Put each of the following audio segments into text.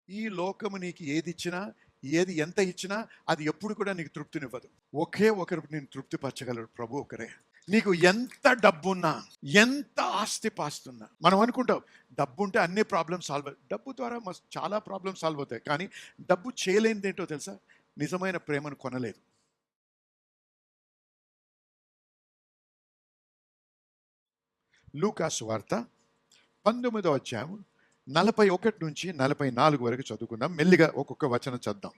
ఈ లోకము నీకు ఏది ఇచ్చినా, ఏది ఎంత ఇచ్చినా అది ఎప్పుడు కూడా నీకు తృప్తినివ్వదు. ఒకే ఒకరు నేను తృప్తిపరచగలరు, ప్రభు ఒకరే. నీకు ఎంత డబ్బున్నా, ఎంత ఆస్తి పాస్తున్నా, మనం అనుకుంటాం డబ్బు ఉంటే అన్ని ప్రాబ్లమ్స్ సాల్వ్ అవుతాయి. డబ్బు ద్వారా చాలా ప్రాబ్లమ్స్ సాల్వ్ అవుతాయి. కానీ డబ్బు చేయలేనిది ఏంటో తెలుసా? నిజమైన ప్రేమను కొనలేదు. లూకా సువార్త 19వ అధ్యాయం 41 నుంచి 44 వరకు చదువుకుందాం. మెల్లిగా ఒక్కొక్క వచనం చదువుదాం.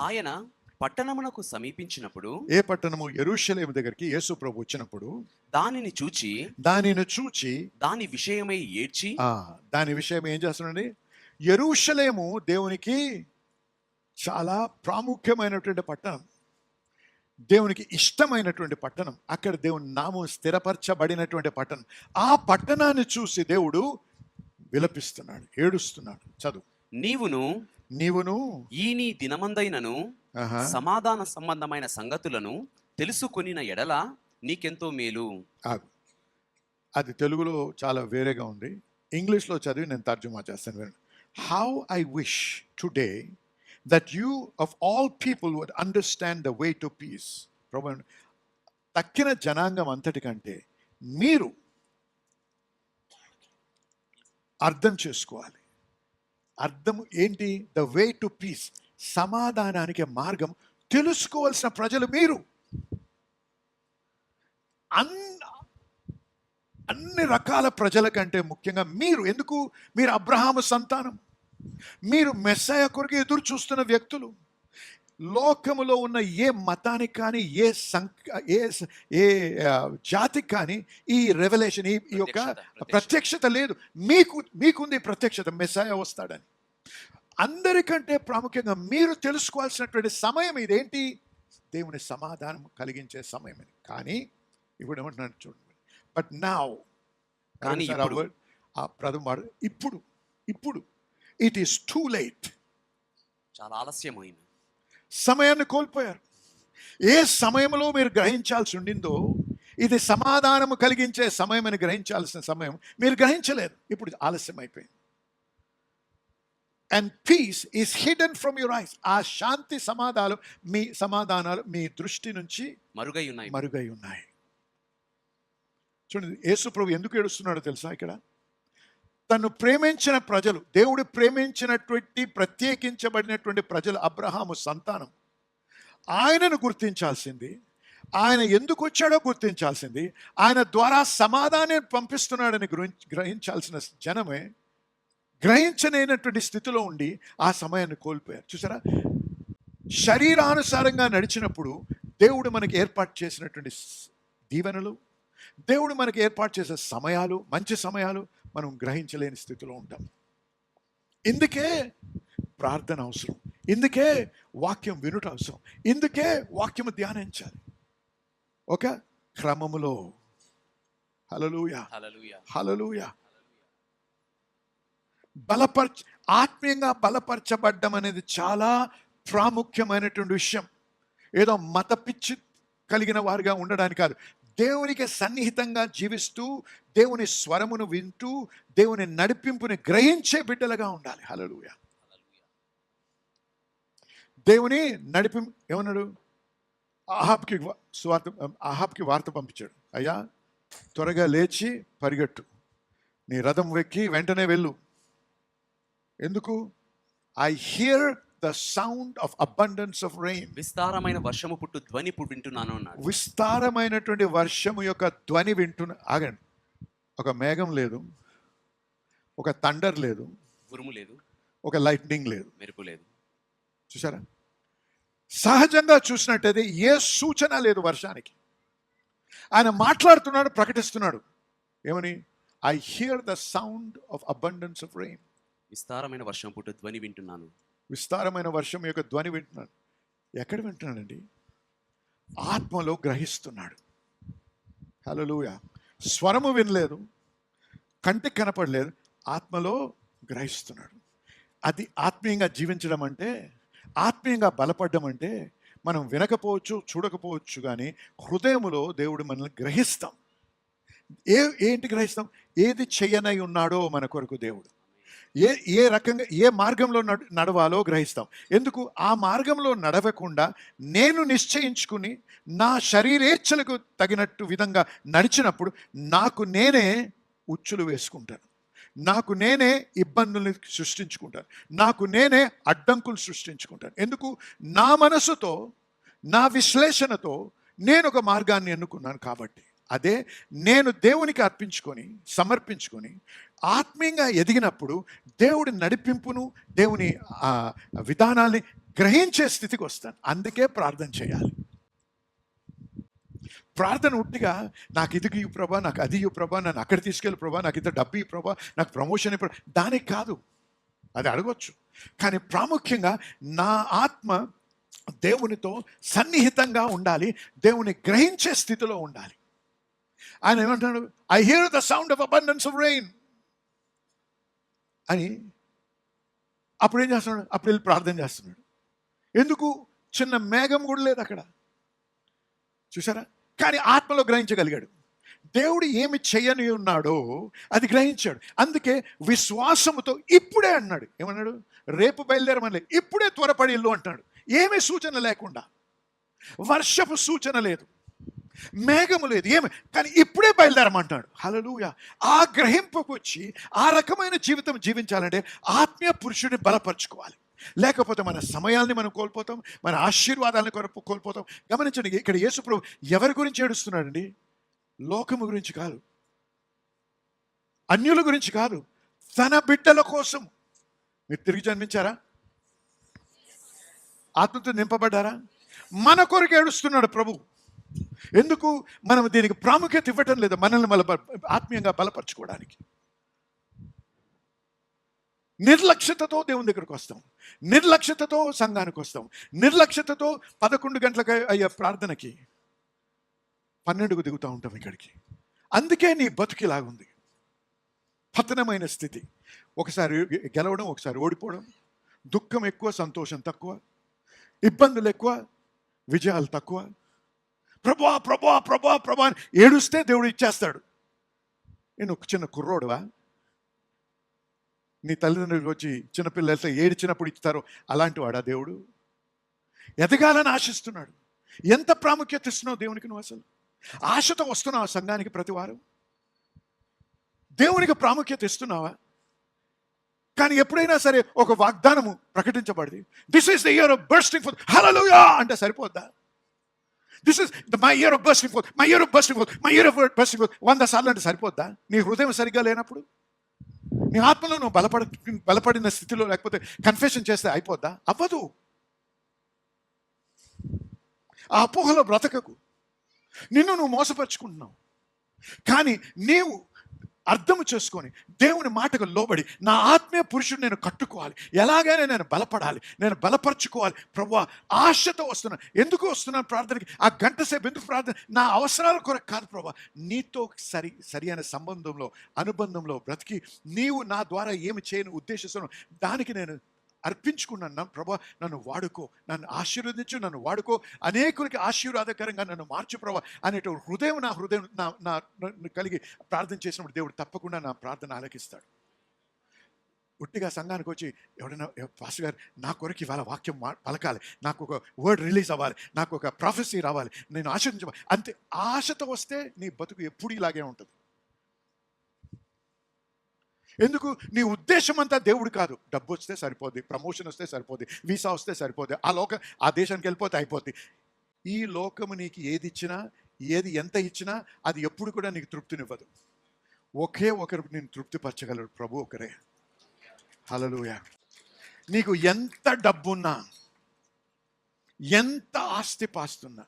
ఆయన పట్టణమునకు సమీపించినప్పుడు, ఏ పట్టణము? యెరూషలేము దగ్గరికి యేసు ప్రభు వచ్చినప్పుడు దానిని చూచి దాని విషయమై ఏడ్చి, దాని విషయం ఏం చేస్తున్నాడండి? యెరూషలేము దేవునికి చాలా ప్రాముఖ్యమైనటువంటి పట్టణం, దేవునికి ఇష్టమైనటువంటి పట్టణం, అక్కడ దేవుని నామం స్థిరపరచబడినటువంటి పట్టణం. ఆ పట్టణాన్ని చూసి దేవుడు విలపిస్తున్నాడు, ఏడుస్తున్నాడు. చదువు. నీవును ఈ నీ దినమందైనను సమాధాన సంబంధమైన సంగతులను తెలుసుకొనిన ఎడల నీకెంతో మేలు. అది తెలుగులో చాలా వేరేగా ఉంది. ఇంగ్లీష్లో చదివి నేను తర్జుమా చేస్తాను. How I wish today that you of all people would understand the way to peace. ప్రభు, తక్కిన జనాంగం అంతటికంటే మీరు అర్థం చేసుకోవాలి. అర్థం ఏంటి? ద వే టు పీస్, సమాధానానికి మార్గం తెలుసుకోవాల్సిన ప్రజలు మీరు. అన్ని రకాల ప్రజల కంటే ముఖ్యంగా మీరు. ఎందుకు? మీరు అబ్రహాము సంతానం, మీరు మెస్సయ కొరకు ఎదురు చూస్తున్న వ్యక్తులు. లోకములో ఉన్న ఏ మతానికి కానీ, ఏ జాతికి కానీ ఈ రెవల్యూషన్, ఈ యొక్క ప్రత్యక్షత లేదు. మీకుంది ప్రత్యక్షత, మెస్సయ వస్తాడని. అందరికంటే ప్రాముఖ్యంగా మీరు తెలుసుకోవాల్సినటువంటి సమయం ఇదేంటి? దేవుని సమాధానం కలిగించే సమయం ఇది. కానీ ఇప్పుడు ఏమంటున్నాడు చూడండి. బట్ నౌ, ఇప్పుడు ఇట్ ఈస్ టూ లేట్. చాలా ఆలస్యమైంది. సమయాన్ని కోల్పోయారు. ఏ సమయంలో మీరు గ్రహించాల్సి ఉండిందో, ఇది సమాధానము కలిగించే సమయం అని గ్రహించాల్సిన సమయం మీరు గ్రహించలేదు. ఇప్పుడు ఆలస్యం అయిపోయింది. And peace is hidden from your eyes. ఆ శాంతి సమాధానాలు మీ దృష్టి నుంచి మరుగై ఉన్నాయి. చూడండి, యేసు ప్రభు ఎందుకు ఏడుస్తున్నాడో తెలుసా? ఇక్కడ తను ప్రేమించిన ప్రజలు, దేవుడు ప్రేమించినటువంటి ప్రత్యేకించబడినటువంటి ప్రజలు, అబ్రహాము సంతానం, ఆయనను గుర్తించాల్సింది, ఆయన ఎందుకు వచ్చాడో గుర్తించాల్సింది, ఆయన ద్వారా సమాధానం పంపిస్తున్నాడని గ్రహించాల్సిన జనమే గ్రహించలేనటువంటి స్థితిలో ఉండి ఆ సమయాన్ని కోల్పోయారు. చూసారా? శరీరానుసారంగా నడిచినప్పుడు దేవుడు మనకి ఏర్పాటు చేసినటువంటి దీవెనలు, దేవుడు మనకి ఏర్పాటు చేసే సమయాలు, మంచి సమయాలు మనం గ్రహించలేని స్థితిలో ఉంటాం. ఇందుకే ప్రార్థన అవసరం, ఇందుకే వాక్యం వినుట అవసరం, ఇందుకే వాక్యము ధ్యానించాలి ఒక క్రమములో. హల్లెలూయా, హల్లెలూయా. ఆత్మీయంగా బలపరచబడ్డం అనేది చాలా ప్రాముఖ్యమైనటువంటి విషయం. ఏదో మత పిచ్చి కలిగిన వారిగా ఉండడానికి కాదు. దేవునికి సన్నిహితంగా జీవిస్తూ, దేవుని స్వరమును వింటూ, దేవుని నడిపింపుని గ్రహించే బిడ్డలుగా ఉండాలి. హల్లెలూయా. దేవుని ఏమన్నాడు? అహాబ్కి వార్త పంపించాడు. అయ్యా, త్వరగా లేచి పరిగెట్టు, నీ రథం వెక్కి వెంటనే వెళ్ళు. ఎందుకు? I here the sound of abundance of rain. విస్తారమైన వర్షము పుట్టు ధ్వని వింటున్నాను అన్నాడు. విస్తారమైనటువంటి వర్షము యొక్క ధ్వని వింటున్నా. ఆగండి, ఒక మేఘం లేదు, ఒక థండర్ లేదు, ఉరుము లేదు, ఒక లైట్నింగ్ లేదు, మెరుపు లేదు. చూసారా? సహజంగా చూసినట్టయితే ఏ సూచన లేదు వర్షానికి. ఆయన మాట్లాడుతున్నాడు, ప్రకటిస్తున్నాడు. ఏమని? I here the sound of abundance of rain. విస్తారమైన వర్షం పుట్టు ధ్వని వింటున్నాను. విస్తారమైన వర్షం యొక్క ధ్వని వింటున్నాడు. ఎక్కడ వింటున్నాడండి? ఆత్మలో గ్రహిస్తున్నాడు. హల్లెలూయా. స్వరము వినలేదు, కంటికి కనపడలేదు, ఆత్మలో గ్రహిస్తున్నాడు. అది ఆత్మీయంగా జీవించడం అంటే, ఆత్మీయంగా బలపడడం అంటే, మనం వినకపోవచ్చు, చూడకపోవచ్చు, కానీ హృదయములో దేవుడు మనల్ని గ్రహిస్తాం. ఏంటి గ్రహిస్తాం? ఏది చెయ్యనై ఉన్నాడో మన కొరకు దేవుడు, ఏ ఏ రకంగా ఏ మార్గంలో నడవాలో గ్రహిస్తాం. ఎందుకు ఆ మార్గంలో నడవకుండా నేను నిశ్చయించుకుని నా శరీరేచ్ఛలకు తగినట్టు విధంగా నడిచినప్పుడు నాకు నేనే ఉచ్చులు వేసుకుంటాను, నాకు నేనే ఇబ్బందుల్ని సృష్టించుకుంటాను, నాకు నేనే అడ్డంకులు సృష్టించుకుంటాను. ఎందుకు? నా మనసుతో నా విశ్లేషణతో నేను ఒక మార్గాన్ని ఎన్నుకున్నాను కాబట్టి. అదే నేను దేవునికి అర్పించుకొని సమర్పించుకొని ఆత్మీయంగా ఎదిగినప్పుడు దేవుడి నడిపింపును దేవుని విధానాల్ని గ్రహించే స్థితికి వస్తాను. అందుకే ప్రార్థన చేయాలి. ప్రార్థన ఉట్టిగా నాకు ఇది ఇవ్వు ప్రభా, నాకు అది ఇవ్వు ప్రభా, నన్ను అక్కడ తీసుకెళ్ళి ప్రభా, నాకు ఇంత డబ్బు ఇవ్వు ప్రభా, నాకు ప్రమోషన్ ఇవ్వు, దానికి కాదు. అది అడగొచ్చు, కానీ ప్రాముఖ్యంగా నా ఆత్మ దేవునితో సన్నిహితంగా ఉండాలి, దేవుని గ్రహించే స్థితిలో ఉండాలి. ఆయన ఏమంటున్నాడు? I here the sound of abundance of rain అని. అప్పుడు ఏం చేస్తున్నాడు? అప్పుడు వెళ్ళి ప్రార్థన చేస్తున్నాడు. ఎందుకు? చిన్న మేఘం కూడా లేదు అక్కడ, చూసారా? కానీ ఆత్మలో గ్రహించగలిగాడు. దేవుడు ఏమి చేయని ఉన్నాడో అది గ్రహించాడు. అందుకే విశ్వాసముతో ఇప్పుడే అన్నాడు. ఏమన్నాడు? రేపు బయలుదేరమని, ఇప్పుడే త్వరపడి ఇల్లు అంటున్నాడు. ఏమీ సూచన లేకుండా, వర్షపు సూచన లేదు, మేఘము లేదు, ఏమి, కానీ ఇప్పుడే బయలుదేరమంటాడు. హల్లెలూయా! ఆ గ్రహింపుకు వచ్చి ఆ రకమైన జీవితం జీవించాలంటే ఆత్మీయ పురుషుడిని బలపరుచుకోవాలి. లేకపోతే మన సమయాల్ని మనం కోల్పోతాం, మన ఆశీర్వాదాలను కోల్పోతాం. గమనించండి, ఇక్కడ యేసుప్రభు ఎవరి గురించి ఏడుస్తున్నాడండి? లోకము గురించి కాదు, అన్యుల గురించి కాదు, తన బిడ్డల కోసం. మీరు తిరిగి జన్మించారా? ఆత్మతో నింపబడ్డారా? మన కొరకు ఏడుస్తున్నాడు ప్రభు. ఎందుకు? మనం దీనికి ప్రాముఖ్యత ఇవ్వటం లేదు, మనల్ని ఆత్మీయంగా బలపరచుకోవడానికి. నిర్లక్ష్యతతో దేవుని దగ్గరకు వస్తాం, నిర్లక్ష్యతతో సంఘానికి వస్తాం, నిర్లక్ష్యతతో 11 గంటలకు అయ్యే ప్రార్థనకి 12కు దిగుతూ ఉంటాం ఇక్కడికి. అందుకే నీ బతుకిలాగుంది, పతనమైన స్థితి. ఒకసారి గెలవడం, ఒకసారి ఓడిపోవడం, దుఃఖం ఎక్కువ, సంతోషం తక్కువ, ఇబ్బందులు ఎక్కువ, విజయాలు తక్కువ. ప్రభా ప్రభా ప్రభా ప్రభా అని ఏడుస్తే దేవుడు ఇచ్చేస్తాడు. నేను ఒక చిన్న కుర్రోడువా? నీ తల్లిదండ్రులకు వచ్చి చిన్నపిల్లలతో ఏడ్చినప్పుడు ఇస్తారో అలాంటి వాడా దేవుడు? ఎదగాలని ఆశిస్తున్నాడు. ఎంత ప్రాముఖ్యత ఇస్తున్నావు దేవునికి నువ్వు? అసలు ఆశతో వస్తున్నావా సంఘానికి ప్రతి వారం? దేవునికి ప్రాముఖ్యత ఇస్తున్నావా? కానీ ఎప్పుడైనా సరే ఒక వాగ్దానము ప్రకటించబడింది, this is the year of bursting forth, hallelujah అంటే సరిపోద్దా? This is my year of bursting forth, my year of bursting forth, my year of bursting forth 100 సార్లు అంటే సరిపోద్దా? నీ హృదయం సరిగ్గా లేనప్పుడు, నీ ఆత్మలో నువ్వు బలపడిన స్థితిలో లేకపోతే కన్ఫెషన్ చేస్తే అయిపోద్దా? అవ్వదు. ఆ అపోహలో బ్రతకకు. నిన్ను నువ్వు మోసపరుచుకుంటున్నావు. కానీ నీవు అర్థం చేసుకొని దేవుని మాటకు లోబడి నా ఆత్మీయ పురుషుడు నేను కట్టుకోవాలి, ఎలాగైనా నేను బలపడాలి, నేను బలపరుచుకోవాలి. ప్రభువా, ఆశతో వస్తున్నాను. ఎందుకు వస్తున్నాను ప్రార్థనకి? ఆ గంట సేపు ఎందుకు ప్రార్థన? నా అవసరాల కొరకు కాదు ప్రభువా, నీతో సరి అయిన సంబంధంలో, అనుబంధంలో బ్రతికి నీవు నా ద్వారా ఏమి చేయని ఉద్దేశిస్తున్నావు దానికి నేను అర్పించుకున్నాను. ప్రభువా, నన్ను వాడుకో, నన్ను ఆశీర్వదించు, నన్ను వాడుకో, అనేకులకి ఆశీర్వాదకరంగా నన్ను మార్చు ప్రభువా అనేట హృదయం నా కలిగి ప్రార్థన చేసినప్పుడు దేవుడు తప్పకుండా నా ప్రార్థన ఆలకిస్తాడు. ఉట్టిగా సంఘానికి వచ్చి ఎవడైనా పాస్టర్ గారు నా కొరకు ఇవాళ వాక్యం పలకాలి, నాకు ఒక వర్డ్ రిలీజ్ అవ్వాలి, నాకు ఒక ప్రాఫెసీ రావాలి, నేను ఆశించాలి అంతే. ఆశతో వస్తే నీ బతుకు ఎప్పుడు ఇలాగే ఉంటుంది. ఎందుకు? నీ ఉద్దేశం అంతా దేవుడు కాదు. డబ్బు వస్తే సరిపోద్ది, ప్రమోషన్ వస్తే సరిపోద్ది, వీసా వస్తే సరిపోద్ది, ఆ దేశానికి వెళ్ళిపోతే అయిపోద్ది. ఈ లోకము నీకు ఏది ఇచ్చినా, ఏది ఎంత ఇచ్చినా అది ఎప్పుడు కూడా నీకు తృప్తినివ్వదు. ఒకే ఒకరు నేను తృప్తిపరచగలరు, ప్రభు ఒకరే. హల్లెలూయా! నీకు ఎంత డబ్బున్నా, ఎంత ఆస్తి పాస్తున్నా,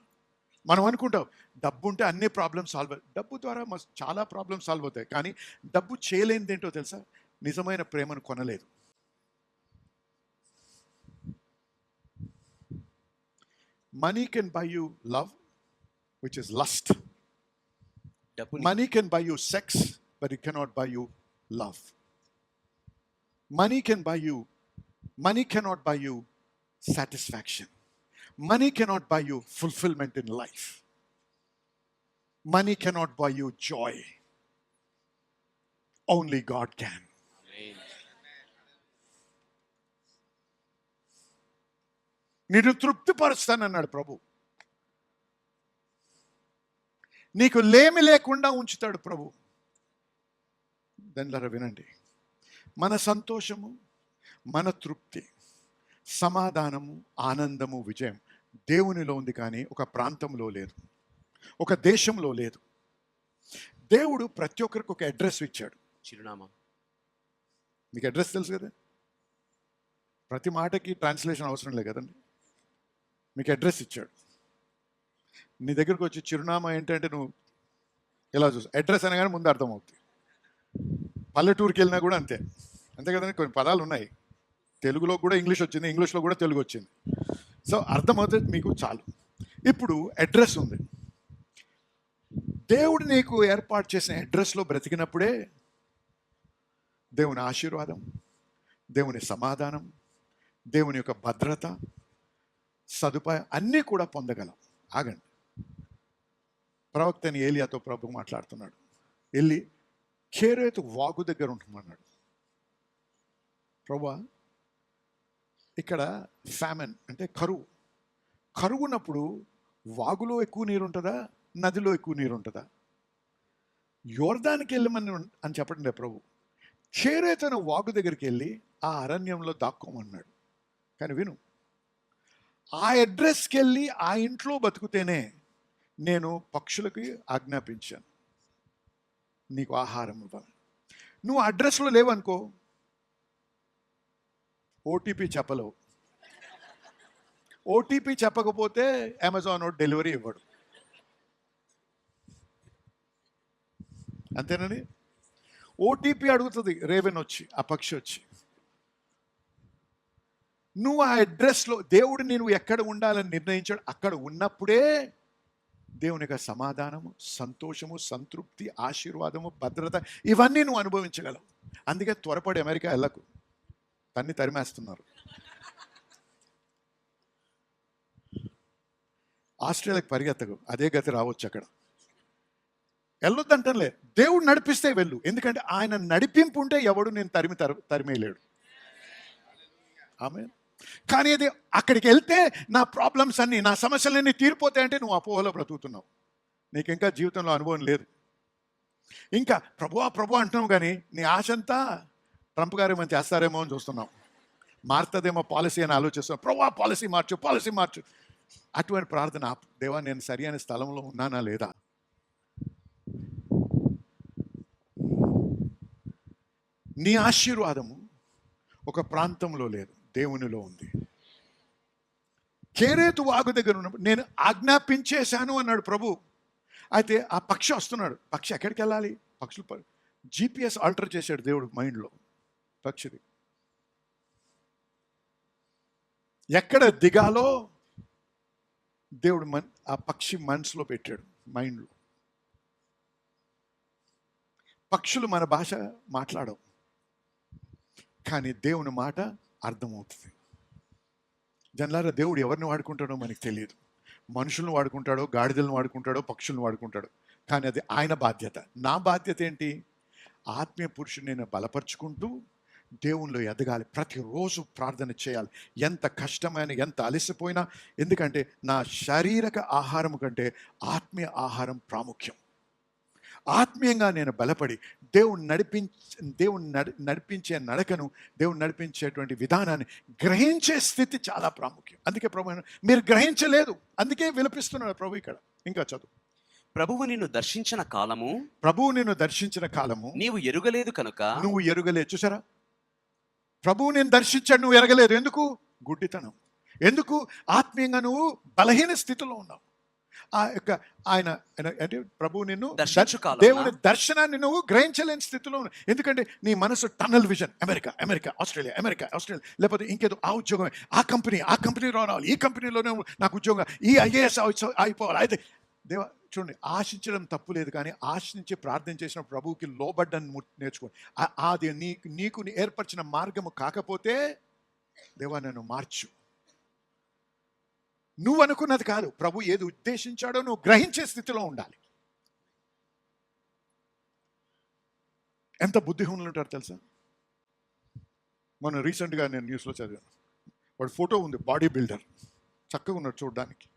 మనం అనుకుంటాం డబ్బు ఉంటే అన్ని ప్రాబ్లమ్స్ సాల్వ్ అవుతాయి. డబ్బు ద్వారా చాలా ప్రాబ్లమ్స్ సాల్వ్ అవుతాయి. కానీ డబ్బు చేయలేనిది ఏంటో తెలుసా? నిజమైన ప్రేమను కొనలేదు. Money can buy you love, which is lust. Money can buy you sex, but it cannot by you love. Money cannot buy you satisfaction. Money cannot buy you fulfillment in life. Money cannot buy you joy. Only God can. నిన్ను తృప్తిపరుస్తానన్నాడు ప్రభు. నీకు లేమి లేకుండా ఉంచుతాడు ప్రభు. దానిలారా వినండి, మన సంతోషము, మన తృప్తి, సమాధానము, ఆనందము, విజయం దేవునిలో ఉంది, కానీ ఒక ప్రాంతంలో లేదు, ఒక దేశంలో లేదు. దేవుడు ప్రతి ఒక్కరికి ఒక అడ్రస్ ఇచ్చాడు. చిరునామా. మీకు అడ్రస్ తెలుసు కదా, ప్రతి మాటకి ట్రాన్స్లేషన్ అవసరం లేదు కదండి. మీకు అడ్రస్ ఇచ్చాడు. నీ దగ్గరకు వచ్చి చిరునామా ఏంటంటే నువ్వు ఎలా చూస్తావు, అడ్రస్ అనగానే ముందు అర్థమవుతుంది. పల్లెటూరుకి వెళ్ళినా కూడా అంతే అంతే కదండి. కొన్ని పదాలు ఉన్నాయి, తెలుగులో కూడా ఇంగ్లీష్ వచ్చింది, ఇంగ్లీష్లో కూడా తెలుగు వచ్చింది. సో అర్థమవుతుంది మీకు చాలు. ఇప్పుడు అడ్రస్ ఉంది. దేవుడు నీకు ఏర్పాటు చేసిన అడ్రస్లో బ్రతికినప్పుడే దేవుని ఆశీర్వాదం, దేవుని సమాధానం, దేవుని యొక్క భద్రత, సదుపాయం అన్నీ కూడా పొందగలం. ఆగండి, ప్రవక్త అని ఏలియాతో ప్రభు మాట్లాడుతున్నాడు. వెళ్ళి కేరేతు వాగు దగ్గర ఉంటున్నాడు. ప్రభువా, ఇక్కడ ఫ్యామిన్ అంటే కరువున్నప్పుడు వాగులో ఎక్కువ నీరు ఉంటుందా, నదిలో ఎక్కువ నీరు ఉంటుందా? యోర్దానికి వెళ్ళమని అని చెప్పండి ప్రభు. చేరేతన వాగు దగ్గరికి వెళ్ళి ఆ అరణ్యంలో దాక్కోమన్నాడు. కానీ విను, ఆ అడ్రస్కి వెళ్ళి ఆ ఇంట్లో బతుకుతేనే నేను పక్షులకి ఆజ్ఞాపించాను నీకు ఆహారం ఇవ్వాలి. నువ్వు అడ్రస్లో లేవనుకో, ఓటీపీ చెప్పలేవు. ఓటీపీ చెప్పకపోతే అమెజాన్ డెలివరీ ఇవ్వడు. అంతేనండి. ఓటీపీ అడుగుతుంది రేవెన్ వచ్చి, ఆ పక్షి వచ్చి. నువ్వు ఆ అడ్రస్లో, దేవుడు నువ్వు ఎక్కడ ఉండాలని నిర్ణయించాడు, అక్కడ ఉన్నప్పుడే దేవుని యొక్క సమాధానము, సంతోషము, సంతృప్తి, ఆశీర్వాదము, భద్రత ఇవన్నీ నువ్వు అనుభవించగలవు. అందుకే త్వరపడి అమెరికా వెళ్ళకు, తన్ని తరిమేస్తున్నారు. ఆస్ట్రేలియాకి పరిగెత్తకు, అదే గతి రావచ్చు. అక్కడ వెళ్ళొద్దంటలే, దేవుడు నడిపిస్తే వెళ్ళు. ఎందుకంటే ఆయన నడిపింపు ఉంటే ఎవడు నేను తరిమేయలేడు. ఆమె కానీ అది అక్కడికి వెళ్తే నా ప్రాబ్లమ్స్ అన్నీ, నా సమస్యలన్నీ తీరిపోతాయంటే నువ్వు అపోహలో బ్రతుకుతున్నావు. నీకు ఇంకా జీవితంలో అనుభవం లేదు. ఇంకా ప్రభు అంటున్నావు, కానీ నీ ఆశ అంతా ట్రంప్ గారు ఏమో చేస్తారేమో అని చూస్తున్నావు. మారుతుందేమో పాలసీ అని ఆలోచిస్తున్నావు. పాలసీ మార్చు. అటువంటి ప్రార్థన, దేవా నేను సరి అయిన స్థలంలో ఉన్నానా లేదా? నీ ఆశీర్వాదము ఒక ప్రాంతంలో లేదు, దేవునిలో ఉంది. కేరేతు వాగు దగ్గర ఉన్నప్పుడు నేను ఆజ్ఞాపించేశాను అన్నాడు ప్రభు. అయితే ఆ పక్షి వస్తున్నాడు. పక్షి ఎక్కడికి వెళ్ళాలి? పక్షులు GPS ఆల్టర్ చేశాడు దేవుడు మైండ్లో. పక్షిది ఎక్కడ దిగాలో దేవుడు ఆ పక్షి మనసులో పెట్టాడు, మైండ్లో. పక్షులు మన భాష మాట్లాడవు, కానీ దేవుని మాట అర్థమవుతుంది. జనలారా, దేవుడు ఎవరిని వాడుకుంటాడో మనకి తెలియదు. మనుషులను వాడుకుంటాడో, గాడిదలను వాడుకుంటాడో, పక్షులను వాడుకుంటాడో, కానీ అది ఆయన బాధ్యత. నా బాధ్యత ఏంటి? ఆత్మీయ పురుషుని నేను బలపరుచుకుంటూ దేవునిలో ఎదగాలి. ప్రతిరోజు ప్రార్థన చేయాలి, ఎంత కష్టమైన, ఎంత అలసిపోయినా. ఎందుకంటే నా శారీరక ఆహారం కంటే ఆత్మీయ ఆహారం ప్రాముఖ్యం. ఆత్మీయంగా నేను బలపడి దేవుని నడిపించే నడకను, దేవుని నడిపించేటువంటి విధానాన్ని గ్రహించే స్థితి చాలా ప్రాముఖ్యం. అందుకే ప్రభు మీరు గ్రహించలేదు, అందుకే విలపిస్తున్నాడు ప్రభు ఇక్కడ. ఇంకా చదువు. ప్రభువు నిన్ను దర్శించిన కాలము నీవు ఎరుగలేదు కనుక. నువ్వు ఎరుగలేదు. చూసారా, ప్రభువు నేను దర్శించాడు, నువ్వు ఎరగలేదు. ఎందుకు? గుడ్డితనం. ఎందుకు? ఆత్మీయంగా నువ్వు బలహీన స్థితిలో ఉన్నావు. ఆ యొక్క ఆయన అంటే ప్రభువు నిన్ను దేవుని దర్శనాన్ని నువ్వు గ్రహించలేని స్థితిలో ఉన్నావు. ఎందుకంటే నీ మనసు టన్నల్ విజన్, అమెరికా ఆస్ట్రేలియా, లేకపోతే ఇంకేదో ఆ ఉద్యోగం, ఆ కంపెనీలో రావాలి, ఈ కంపెనీలోనే నాకు ఉద్యోగం, ఈ IAS అయిపోవాలి. అయితే దేవా చూడండి, ఆశించడం తప్పు లేదు, కానీ ఆశించి ప్రార్థన చేసిన ప్రభువుకి లోబడ్డాన్ని నేర్చుకోండి. అది నీకు ఏర్పరిచిన మార్గము కాకపోతే దేవా నన్ను మార్చు. నువ్వు అనుకున్నది కాదు, ప్రభు ఏది ఉద్దేశించాడో నువ్వు గ్రహించే స్థితిలో ఉండాలి. ఎంత బుద్ధిహీనులు ఉంటారు తెలుసా? మొన్న రీసెంట్గా నేను న్యూస్లో చదివాను. వాడు ఫోటో ఉంది, బాడీ బిల్డర్, చక్కగా ఉన్నాడు చూడడానికి.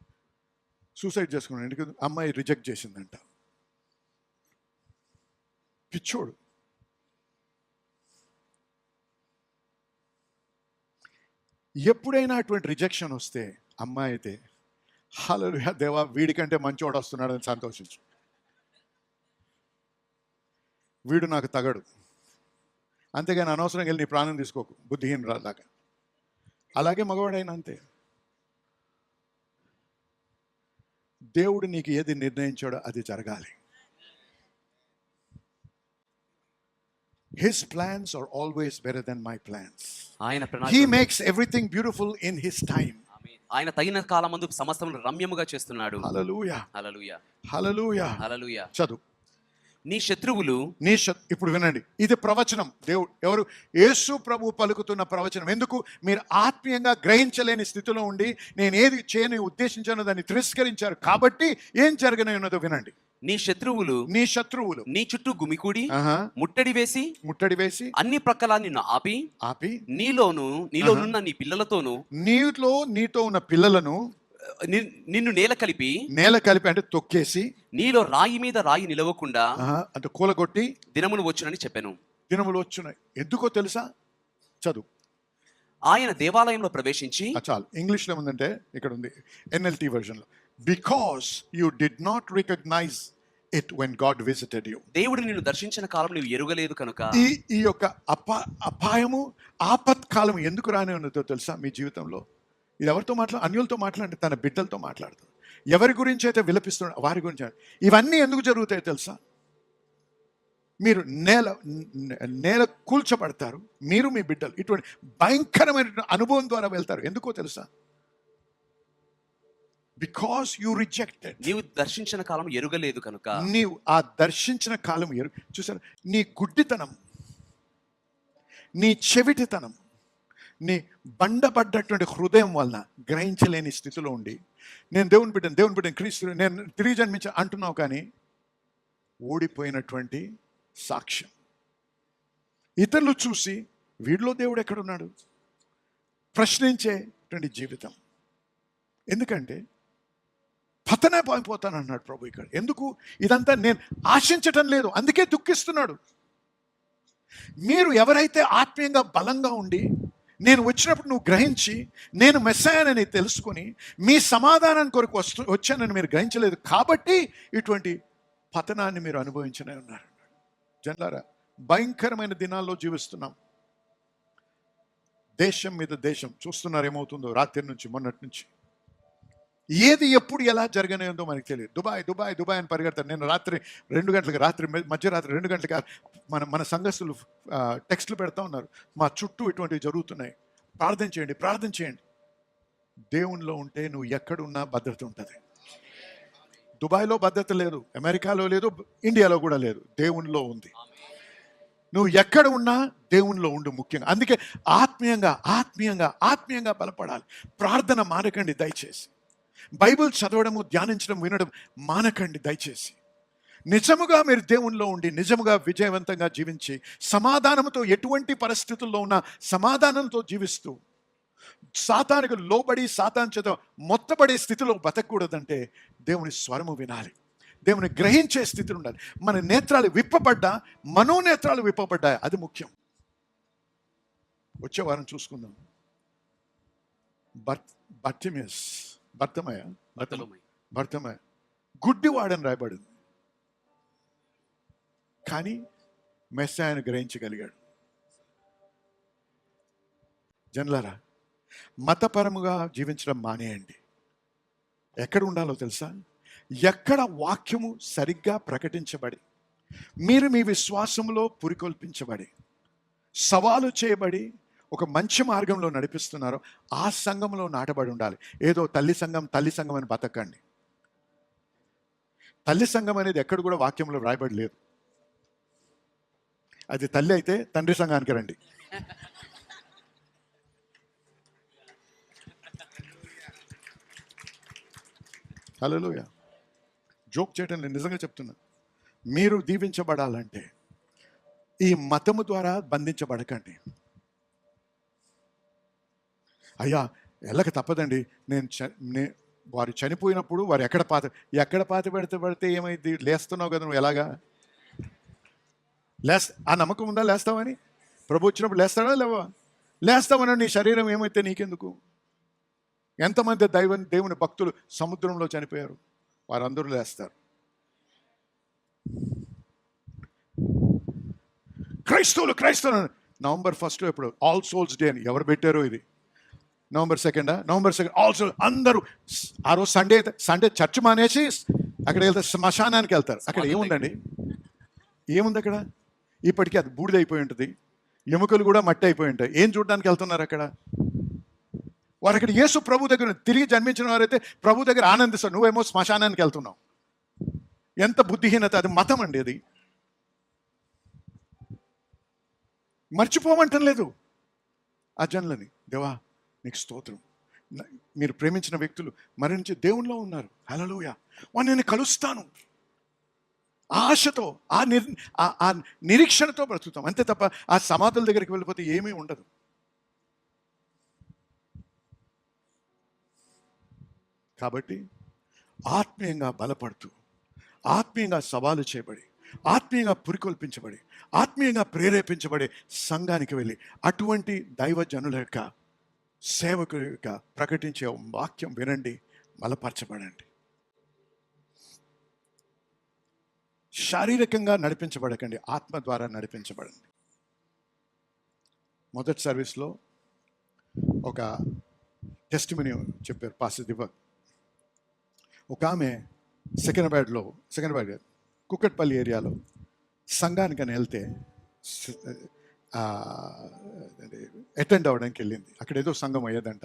సూసైడ్ చేసుకున్నాడు. ఎందుకు? అమ్మాయి రిజెక్ట్ చేసిందంట. పిచ్చోడు. ఎప్పుడైనా అటువంటి రిజెక్షన్ వస్తే అమ్మాయి అయితే హల్లెలూయా దేవా వీడికంటే మంచోడు వస్తున్నాడని సంతోషించు. వీడు నాకు తగడు, అంతేగాని అనవసరంగా వెళ్ళి నీ ప్రాణం తీసుకోకు, బుద్ధిహీన రాదాకా. అలాగే మగవాడైనా అంతే. దేవుడు నీకు ఏది నిర్ణయించాడో అది జరగాలి. His plans are always better than my plans. ఆయన He makes everything beautiful in His time. ఆయన తగిన కాలమందు సమస్తమును రమ్యముగా చేస్తున్నాడు. Hallelujah. హల్లెలూయా, Hallelujah. హల్లెలూయా. చదువు. నీ శత్రువులు ఇప్పుడు వినండి, ఇది ప్రవచనం. దేవుడు ఎవరు? యేసు ప్రభు పలుకుతున్న ప్రవచనం. ఎందుకు? మీరు ఆత్మీయంగా గ్రహించలేని స్థితిలో ఉండి నేను ఏది చేయని ఉద్దేశించానో దాన్ని తిరస్కరించారు కాబట్టి ఏం జరగనే ఉన్నదో వినండి. నీ శత్రువులు నీ చుట్టూ గుమికూడి ముట్టడి వేసి అన్ని ప్రక్కల నిన్ను ఆపి నీలోనున్న నీ పిల్లలతోను నీతో ఉన్న పిల్లలను నిన్ను నేల కలిపి అంటే తొక్కేసి నీలో రాయి మీద రాయి నిలవకుండా అంటే కూలగొట్టి దినములు వచ్చునని చెప్పాను. దినములు వచ్చున్నాయి. ఎందుకో తెలుసా? చదువు. ఆయన దేవాలయంలో ప్రవేశించి, చాలు ఇంగ్లీష్ లో ఉందంటే ఇక్కడ ఉంది NLT version లో, because you did not recognize it when God visited you. దేవుడు నిన్ను దర్శించిన కాలం నీవు ఎరుగలేదు కనుక. ఈ యొక్క అపాయము ఆపత్కాలం ఎందుకు రాని ఉన్నదో తెలుసా? మీ జీవితంలో ఇది ఎవరితో అన్యులతో మాట్లాడి తన బిడ్డలతో మాట్లాడుతుంది. ఎవరి గురించి అయితే విలపిస్తున్నాడు వారి గురించి. ఇవన్నీ ఎందుకు జరుగుతాయో తెలుసా? మీరు నేల కూల్చబడతారు, మీరు మీ బిడ్డలు. ఇటువంటి భయంకరమైన అనుభవం ద్వారా వెళ్తారు. ఎందుకో తెలుసా? Because you rejected. నీవు దర్శించిన కాలం ఎరుగలేదు కనుక. నీవు ఆ దర్శించిన కాలం చూసారు. నీ గుడ్డితనం, నీ చెవిటితనం, నీ బండపడ్డటువంటి హృదయం వలన గ్రహించలేని స్థితిలో ఉండి నేను దేవుని బిడ్డను క్రీస్తు నేను తిరిగి జన్మించ అంటున్నావు, కానీ ఓడిపోయినటువంటి సాక్ష్యం. ఇతరులు చూసి వీడిలో దేవుడు ఎక్కడున్నాడు ప్రశ్నించేటువంటి జీవితం. ఎందుకంటే పతనమైపోతానన్నాడు ప్రభు ఇక్కడ. ఎందుకు? ఇదంతా నేను ఆశించటం లేదు, అందుకే దుఃఖిస్తున్నాడు. మీరు ఎవరైతే ఆత్మీయంగా బలంగా ఉండి నేను వచ్చినప్పుడు నువ్వు గ్రహించి నేను మెస్సయానని తెలుసుకొని మీ సమాధానం కొరకు వచ్చానని మీరు గ్రహించలేదు కాబట్టి ఇటువంటి పతనాన్ని మీరు అనుభవించనే ఉన్నారు. జనులారా, భయంకరమైన దినాల్లో జీవిస్తున్నాం. దేశం మీద దేశం చూస్తున్నారు ఏమవుతుందో. రాత్రి నుంచి మొన్నటి నుంచి ఏది ఎప్పుడు ఎలా జరగనేదో మనకు తెలియదు. దుబాయ్ అని పరిగెడతారు. నేను మధ్యరాత్రి 2 గంటలకి మన సంఘస్థులు టెక్స్ట్లు పెడతా ఉన్నారు, మా చుట్టూ ఇటువంటివి జరుగుతున్నాయి, ప్రార్థన చేయండి. దేవునిలో ఉంటే నువ్వు ఎక్కడున్నా భద్రత ఉంటుంది. దుబాయ్లో భద్రత లేదు, అమెరికాలో లేదు, ఇండియాలో కూడా లేదు. దేవునిలో ఉంది. నువ్వు ఎక్కడ ఉన్నా దేవునిలో ఉండు. ముఖ్యంగా అందుకే ఆత్మీయంగా బలపడాలి. ప్రార్థన మానకండి దయచేసి. బైబిల్ చదవడము, ధ్యానించడం, వినడం మానకండి దయచేసి. నిజముగా మీరు దేవునిలో ఉండి నిజముగా విజయవంతంగా జీవించి సమాధానంతో ఎటువంటి పరిస్థితుల్లో ఉన్నా సమాధానంతో జీవిస్తూ సాతానుకు లోబడి సాతాను చేత మొత్తబడే స్థితిలో బతకూడదంటే దేవుని స్వరము వినాలి, దేవుని గ్రహించే స్థితిలో ఉండాలి. మన నేత్రాలు విప్పబడ్డా, మనోనేత్రాలు విప్పబడ్డాయి, అది ముఖ్యం. వచ్చే వారం చూసుకుందాం. భర్తమయ గుడ్డివాడని రాయబడింది, కానీ మెస్సయాను గ్రహించగలిగాడు. జనులారా, మతపరముగా జీవించడం మానేయండి. ఎక్కడ ఉండాలో తెలుసా? ఎక్కడ వాక్యము సరిగ్గా ప్రకటించబడి మీరు మీ విశ్వాసంలో పురికొల్పించబడి సవాలు చేయబడి ఒక మంచి మార్గంలో నడిపిస్తున్నారో ఆ సంఘంలో నాటబడి ఉండాలి. ఏదో తల్లి సంఘం అని బతకండి. తల్లి సంఘం అనేది ఎక్కడ కూడా వాక్యంలో రాయబడి లేదు. అది తల్లి అయితే తండ్రి సంఘానికి రండి. హల్లెలూయా. జోక్ చేయటం నేను నిజంగా చెప్తున్నా. మీరు దీవించబడాలంటే ఈ మతము ద్వారా బంధించబడకండి. అయ్యా వెళ్ళక తప్పదండి. వారు చనిపోయినప్పుడు వారు ఎక్కడ పాతి పెడితే ఏమైంది? లేస్తున్నావు కదా నువ్వు, ఎలాగా ఆ నమ్మకం ఉందా లేస్తావని? ప్రభు వచ్చినప్పుడు లేస్తాడా లేవా? లేస్తామని నీ శరీరం ఏమైతే నీకెందుకు? ఎంతమంది దేవుని భక్తులు సముద్రంలో చనిపోయారు, వారందరూ లేస్తారు. క్రైస్తవులు నవంబర్ 1 ఎప్పుడు ఆల్ సోల్స్ డే అని ఎవరు పెట్టారో ఇది? నవంబర్ 2 ఆల్ సోల్ అందరూ ఆ రోజు సండే చర్చ్ మానేసి అక్కడ వెళ్తే శ్మశానానికి వెళ్తారు. అక్కడ ఏముందండి? ఏముంది అక్కడ? ఇప్పటికీ అది బూడిదైపోయి ఉంటుంది, ఎముకలు కూడా మట్టి అయిపోయి ఉంటాయి. ఏం చూడడానికి వెళ్తున్నారు అక్కడ? వారు అక్కడ యేసు ప్రభు దగ్గర తిరిగి జన్మించిన వారైతే ప్రభు దగ్గర ఆనందిస్తారు, నువ్వేమో శ్మశానానికి వెళ్తున్నావు. ఎంత బుద్ధిహీనత! అది మతం అండి. అది మర్చిపోమంటం లేదు ఆ జనులని. దేవా నీకు స్తోత్రం, మీరు ప్రేమించిన వ్యక్తులు మరణించి దేవునిలో ఉన్నారు, హల్లెలూయా, వాడిని నేను కలుస్తాను ఆశతో, ఆ నిరీక్షణతో బ్రతుకుతాం అంతే తప్ప ఆ సమాధుల దగ్గరికి వెళ్ళిపోతే ఏమీ ఉండదు. కాబట్టి ఆత్మీయంగా బలపడుతూ, ఆత్మీయంగా సవాలు చేయబడి, ఆత్మీయంగా పురికొల్పించబడి, ఆత్మీయంగా ప్రేరేపించబడి సంఘానికి వెళ్ళి అటువంటి దైవజనుల యొక్క సేవకుల యొక్క ప్రకటించే వాక్యం వినండి, బలపరచబడండి. శారీరకంగా నడిపించబడకండి, ఆత్మ ద్వారా నడిపించబడండి. మొదటి సర్వీస్లో ఒక టెస్టిమనీ చెప్పారు పాస్టర్ దీపక్. ఒక ఆమె సెకండ్రాబాద్ కుక్కట్పల్లి ఏరియాలో సంఘానికని వెళ్తే అటెండ్ అవ్వడానికి వెళ్ళింది. అక్కడ ఏదో సంఘం అయ్యేదంట.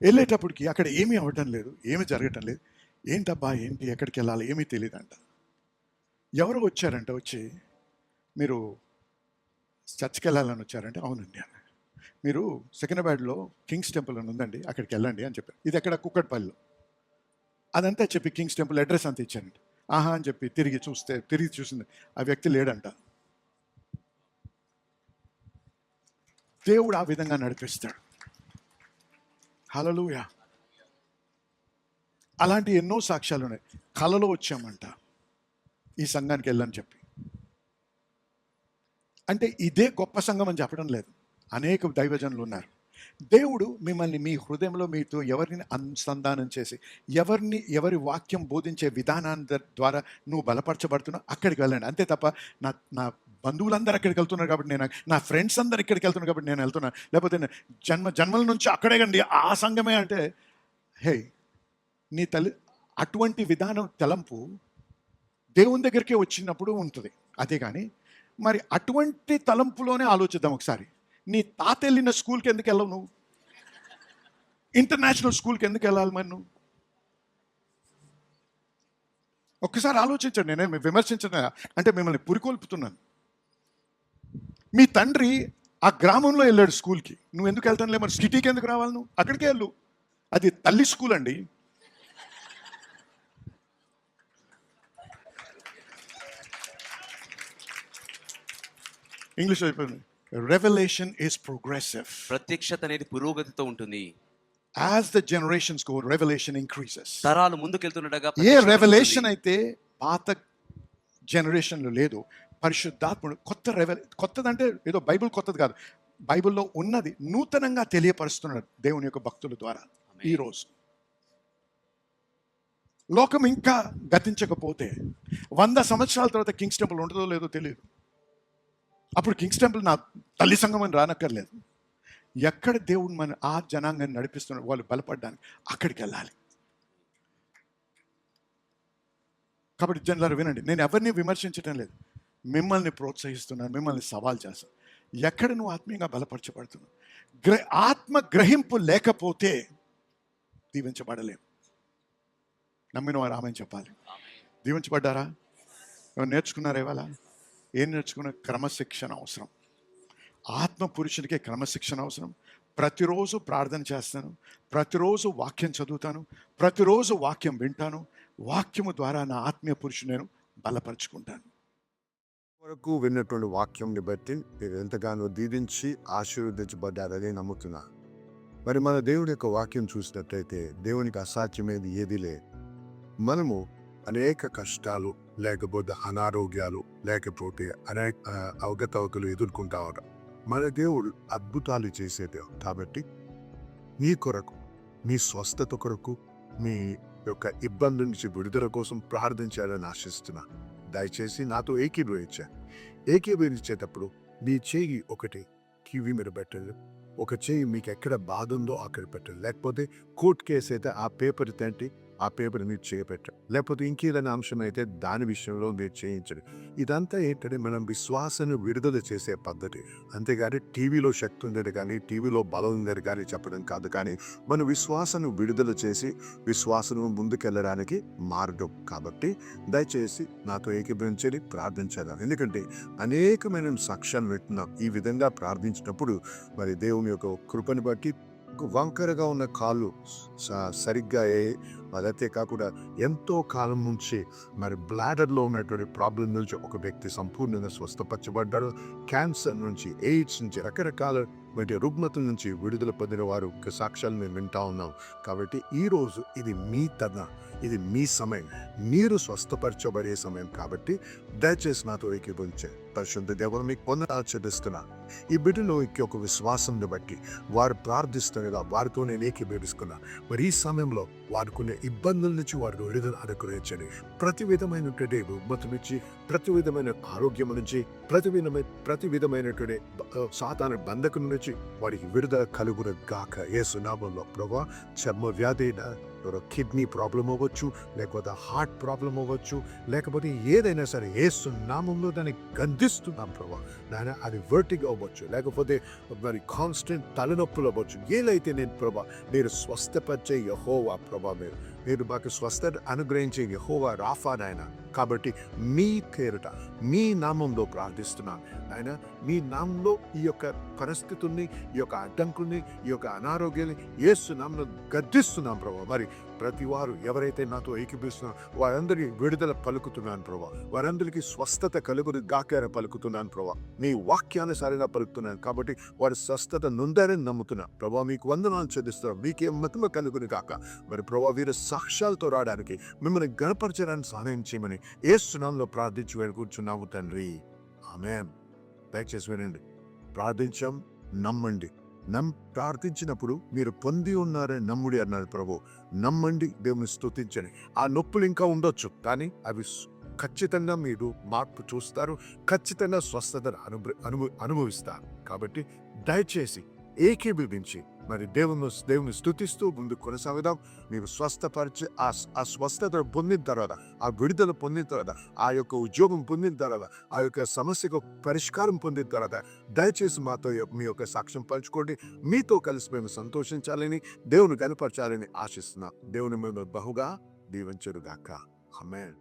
వెళ్ళేటప్పటికి అక్కడ ఏమీ అవ్వటం లేదు, ఏమీ జరగటం లేదు. ఏంటబ్బా ఏంటి, ఎక్కడికి వెళ్ళాలి ఏమీ తెలియదంట. ఎవరో వచ్చారంట, వచ్చి మీరు చర్చ్కి వెళ్ళాలని వచ్చారంటే అవునండి అన్న, మీరు సెకండ్రాబాద్లో కింగ్స్ టెంపుల్ అని ఉందండి అక్కడికి వెళ్ళండి అని చెప్పారు. ఇది ఎక్కడ? కుక్కట్పల్లిలో. అదంతా చెప్పి కింగ్స్ టెంపుల్ అడ్రస్ అంతా ఇచ్చారంట. ఆహా అని చెప్పి తిరిగి చూసింది, ఆ వ్యక్తి లేడంట. దేవుడు ఆ విధంగా నడిపిస్తాడు, హల్లెలూయా. అలాంటి ఎన్నో సాక్ష్యాలు ఉన్నాయి. కలలో వచ్చామంట ఈ సంఘానికి వెళ్ళని చెప్పి. అంటే ఇదే గొప్ప సంఘం అని చెప్పడం లేదు, అనేక దైవజనులు ఉన్నారు. దేవుడు మిమ్మల్ని మీ హృదయంలో మీతో ఎవరిని అనుసంధానం చేసి ఎవరి వాక్యం బోధించే విధానాన్ని ద్వారా నువ్వు బలపరచబడుతున్నావు అక్కడికి వెళ్ళండి అంతే తప్ప నా బంధువులందరూ అక్కడికి వెళ్తున్నారు కాబట్టి నేను, నా ఫ్రెండ్స్ అందరు ఇక్కడికి వెళ్తున్నారు కాబట్టి నేను వెళ్తున్నాను, లేకపోతే జన్మల నుంచి అక్కడే కండి ఆ సంఘమే అంటే, హే నీ తల్లి అటువంటి విధానం తలంపు దేవుని దగ్గరికే వచ్చినప్పుడు ఉంటుంది. అదే కానీ మరి అటువంటి తలంపులోనే ఆలోచిద్దాం ఒకసారి. నీ తాత వెళ్ళిన స్కూల్కి ఎందుకు వెళ్ళవు నువ్వు? ఇంటర్నేషనల్ స్కూల్కి ఎందుకు వెళ్ళాలి మరి నువ్వు? ఒక్కసారి ఆలోచించండి. నేనే విమర్శించిన అంటే మిమ్మల్ని పురికొల్పుతున్నాను. మీ తండ్రి ఆ గ్రామంలో వెళ్ళాడు స్కూల్కి, నువ్వు ఎందుకు వెళ్తానులే మరి సిటీకి ఎందుకు రావాలి? నువ్వు అక్కడికే వెళ్ళు, అది తల్లి స్కూల్ అండి. ఇంగ్లీష్ అయిపోయింది. Revolution is progressive. ప్రత్యక్షత అనేది పురోగతితో ఉంటుంది. As the generations go, revelation increases. తరాలు ముందుకెళ్తుండగా ఏ రెవల్యూషన్ అయితే పాత జనరేషన్లో లేదు, పరిశుద్ధాత్ముడు కొత్తదంటే ఏదో బైబిల్ కొత్తది కాదు, బైబిల్లో ఉన్నది నూతనంగా తెలియపరుస్తున్నాడు దేవుని యొక్క భక్తుల ద్వారా. ఈరోజు లోకం ఇంకా గతించకపోతే 100 సంవత్సరాల తర్వాత కింగ్స్ టెంపుల్ ఉంటుందో లేదో తెలియదు. అప్పుడు కింగ్స్ టెంపుల్ నా తల్లి సంఘం అని రానక్కర్లేదు. ఎక్కడ దేవుడు మన ఆ జనాంగాన్ని నడిపిస్తున్నాడు వాళ్ళు బలపడడానికి అక్కడికి వెళ్ళాలి. కాబట్టి జనులారా వినండి, నేను ఎవరిని విమర్శించడం లేదు, మిమ్మల్ని ప్రోత్సహిస్తున్నాను, మిమ్మల్ని సవాల్ చేస్తాను. ఎక్కడ నువ్వు ఆత్మీయంగా బలపరచబడుతున్నావు? ఆత్మ గ్రహింపు లేకపోతే దీవించబడలేము. నమ్మిన వారు ఆమె చెప్పాలి. దీవించబడ్డారా? ఎవరు నేర్చుకున్నారా? ఇవాళ ఏం నేర్చుకున్న? క్రమశిక్షణ అవసరం. ఆత్మ పురుషునికే క్రమశిక్షణ అవసరం. ప్రతిరోజు ప్రార్థన చేస్తాను, ప్రతిరోజు వాక్యం చదువుతాను, ప్రతిరోజు వాక్యం వింటాను. వాక్యము ద్వారా నా ఆత్మీయ పురుషుని నేను బలపరుచుకుంటాను. వరకు విన్నటువంటి వాక్యంని బట్టి మీరు ఎంతగానో దీవించి ఆశీర్వదించబడ్డారని నమ్ముతున్నా. మరి మన దేవుడి యొక్క వాక్యం చూసినట్లయితే దేవునికి అసాధ్యమేది ఏది లే. మనము అనేక కష్టాలు, లేకపోతే అనారోగ్యాలు, లేకపోతే అనేక అవకతవకలు ఎదుర్కొంటా ఉంటాం. మన దేవుడు అద్భుతాలు చేసే దేవుడు కాబట్టి మీ కొరకు, మీ స్వస్థత కొరకు, మీ యొక్క ఇబ్బంది నుంచి విడుదల కోసం ప్రార్థించాలని ఆశిస్తున్నా. దయచేసి నాతో ఏకీభవించేటప్పుడు మీ చేయి ఒకటి కివి మీద పెట్టండి, ఒక చేయి మీకు ఎక్కడ బాధ ఉందో అక్కడ పెట్టండి. లేకపోతే కోర్టు కేసు అయితే ఆ పేపర్ తంటి ఆ పేపర్ మీరు చేయబెట్టండి. లేకపోతే ఇంకేదైనా అంశం అయితే దాని విషయంలో మీరు చేయించండి. ఇదంతా ఏంటంటే మనం విశ్వాసాన్ని విడుదల చేసే పద్ధతి. అంతేగాని టీవీలో శక్తి ఉందని కానీ, టీవీలో బలం ఉందని కానీ చెప్పడం కాదు. కానీ మన విశ్వాసాన్ని విడుదల చేసి విశ్వాసం ముందుకెళ్ళడానికి మార్గం. కాబట్టి దయచేసి నాతో ఏకీభవించని ప్రార్థించాలి. ఎందుకంటే అనేకమైన సాక్ష్యాలు వింటున్నాం. ఈ విధంగా ప్రార్థించినప్పుడు మరి దేవుని యొక్క కృపను బట్టి వంకరగా ఉన్న కాళ్ళు సరిగ్గా అదైతే కాకుండా ఎంతో కాలం నుంచి మరి బ్లాడర్లో ఉన్నటువంటి ప్రాబ్లం నుంచి ఒక వ్యక్తి సంపూర్ణంగా స్వస్థపరచబడ్డాడు. క్యాన్సర్ నుంచి, ఎయిడ్స్ నుంచి, రకరకాల రుగ్మతల నుంచి విడుదల పొందిన వారు సాక్ష్యాలు మేము వింటా ఉన్నాం. కాబట్టి ఈరోజు ఇది మీ తన, ఇది మీ సమయం, మీరు స్వస్థపరచబడే సమయం. కాబట్టి దయచేసి నాతో ఏకీభవించే పరిశుద్ధ దేవుడు మీకు పొందనాలు చెల్లిస్తున్నా. ఈ బిడ్డలో ఒక విశ్వాసంని బట్టి వారు ప్రార్థిస్తుండగా వారితో నేను ఏకీభవిస్తున్నా. మరి ఈ సమయంలో వారుకునే ఇబ్బందుల నుంచి వారు విడుదల అనుగ్రహించండి. ప్రతి విధమైనటువంటి రుగ్మత నుంచి, ప్రతి విధమైన ఆరోగ్యం నుంచి, ప్రతి విధమైనటువంటి సాతాను బంధకం నుంచి వారికి విడుదల కలుగును గాక యేసు నామములో. ప్రభువా, చర్మ వ్యాధి, కిడ్నీ ప్రాబ్లం అవ్వచ్చు, లేకపోతే హార్ట్ ప్రాబ్లం అవ్వచ్చు, లేకపోతే ఏదైనా సరే యేసు నామములో దాన్ని గద్దిస్తున్నాం ప్రభా. నాయన అది వర్టిగ్ అవ్వచ్చు, లేకపోతే మరి కాన్స్టెంట్ తలనొప్పులు అవ్వచ్చు. ఏదైతే నేను ప్రభా మీరు స్వస్థపరిచే యెహోవా ప్రభా, మీరు మాకు స్వస్థత అనుగ్రహించే యెహోవా రాఫా నాయన. కాబట్టి మీ పేరుట, మీ నామంలో ప్రార్థిస్తున్నాను ఆయన. మీ నామంలో ఈ యొక్క పరిస్థితుల్ని, ఈ యొక్క అడ్డంకుల్ని, ఈ యొక్క అనారోగ్యాన్ని యేసు నామంలో గద్దిస్తున్నాం ప్రభా. మరి ప్రతి వారు ఎవరైతే నాతో ఏకీపిస్తున్నారో వారందరికీ విడుదల పలుకుతున్నాను ప్రభా. వారందరికీ స్వస్థత కలుగుని గాకార పలుకుతున్నాను ప్రభా. మీ వాక్యానుసారంగా పలుకుతున్నాను. కాబట్టి వారి స్వస్థత నొందారని నమ్ముతున్నా ప్రభా. మీకు వందనాలు చెల్లిస్తున్నాం. మీకే మహిమ కలుగుని గాక. మరి ప్రభా, వీరు సాక్ష్యాలతో రావడానికి, మిమ్మల్ని గణపరచడానికి సహాయం చేయమని యేసు నామములో ప్రార్థించి వేడుకుంటున్నాము తండ్రి. ఆమేన్. దయచేసి వినండి. ప్రార్థించాం, నమ్మండి. ప్రార్థించినప్పుడు మీరు పొంది ఉన్నారని నమ్ముడి అన్నారు ప్రభు. నమ్మండి, దేవుని స్తుతించండి. ఆ నొప్పులు ఇంకా ఉండొచ్చు, కానీ అవి ఖచ్చితంగా మీరు మార్పు చూస్తారు. ఖచ్చితంగా స్వస్థతను అనుభవిస్తారు. కాబట్టి దయచేసి ఏకీభవించి మరి దేవుని స్తుతిస్తూ ముందు కొనసాగుదాం. మీరు స్వస్థపరిచి ఆ స్వస్థత పొందిన తర్వాత, ఆ విడుదల పొందిన తర్వాత, ఆ యొక్క ఉద్యోగం పొందిన తర్వాత, ఆ యొక్క సమస్యకు పరిష్కారం పొందిన తర్వాత దయచేసి మాతో మీ యొక్క సాక్ష్యం పంచుకోండి. మీతో కలిసి మేము సంతోషించాలని, దేవుని కనపరచాలని ఆశిస్తున్నాం. దేవుని మేము బహుగా దీవించుగాక. ఆమేన్.